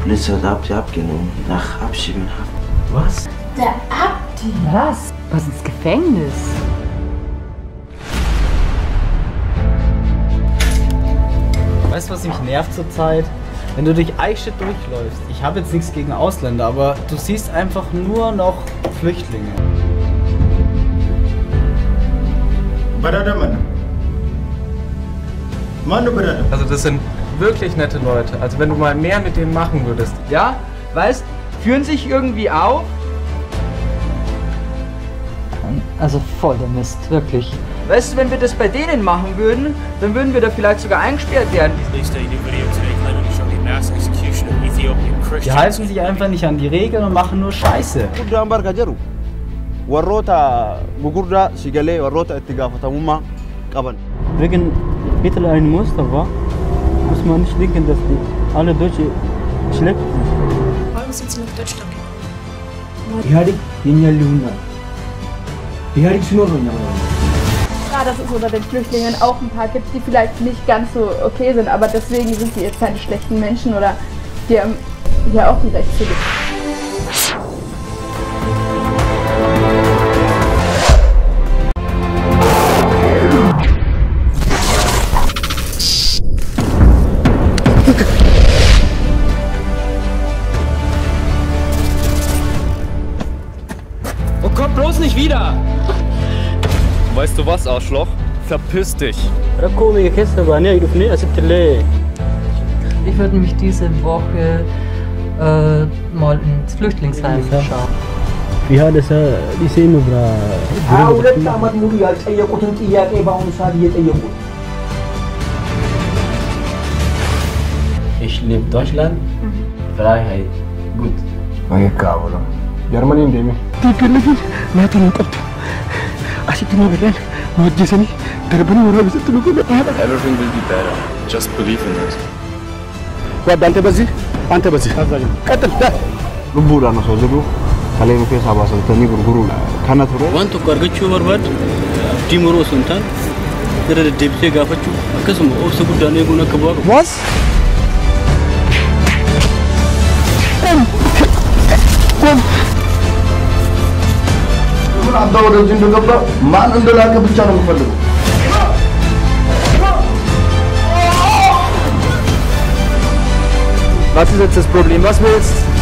Polizei hat Abdi abgenommen, nach Abschiebenhaft. Was? Der Abdi? Was? Was ins Gefängnis? Weißt du, was mich nervt zurzeit? Wenn du durch Eichstätt durchläufst. Ich habe jetzt nichts gegen Ausländer, aber du siehst einfach nur noch Flüchtlinge. Also das sind wirklich nette Leute. Also wenn du mal mehr mit denen machen würdest. Ja, weißt, führen sich irgendwie auf. Also voll der Mist, wirklich. Weißt du, wenn wir das bei denen machen würden, dann würden wir da vielleicht sogar eingesperrt werden. Die halten sich einfach nicht an die Regeln und machen nur Scheiße. Wegen Hitler ein Muster war, muss man nicht denken, dass die alle Deutsche schlecht sind. Warum sind Sie nach Deutschland gekommen? ኢህአዴግ የኛ ሊሆና ኢህአዴግ ሲኖር ነው እኛ Klar, dass es unter den Flüchtlingen auch ein paar gibt, die vielleicht nicht ganz so okay sind, aber deswegen sind sie jetzt keine schlechten Menschen oder die haben ja auch ein Recht zu leben. Und komm bloß nicht wieder! Weißt du was, Arschloch? Verpiss dich! Ich würde mich diese Woche mal ins Flüchtlingsheim schauen. في هذا لسه مبرا ሁለት ዓመት ሙሉ ያልጠየቁትን ጥያቄ በአሁኑ ሰዓት እየጠየቁ Ich liebe Deutschland, Freiheit, gut. Cavolo. Germany indemi. تيجي ما قلت أشتني بالله ما وجسني دربني ورا بس تقول Everything will be better. Just believe in it. وابدا أنت بزي قتل ده لبورا نسوزلو كلام في سبعة سنتين برجرون كانت هو وانتو كارجتشو برباد تيمورو سنتان ترى الدبسة قافتشو أكسم أوس قدامي يقولنا كبار Was? من عبد الله الجند قبل ما عنده لا كبر كانوا مفلقوا Was ist jetzt das Problem? Was willst du?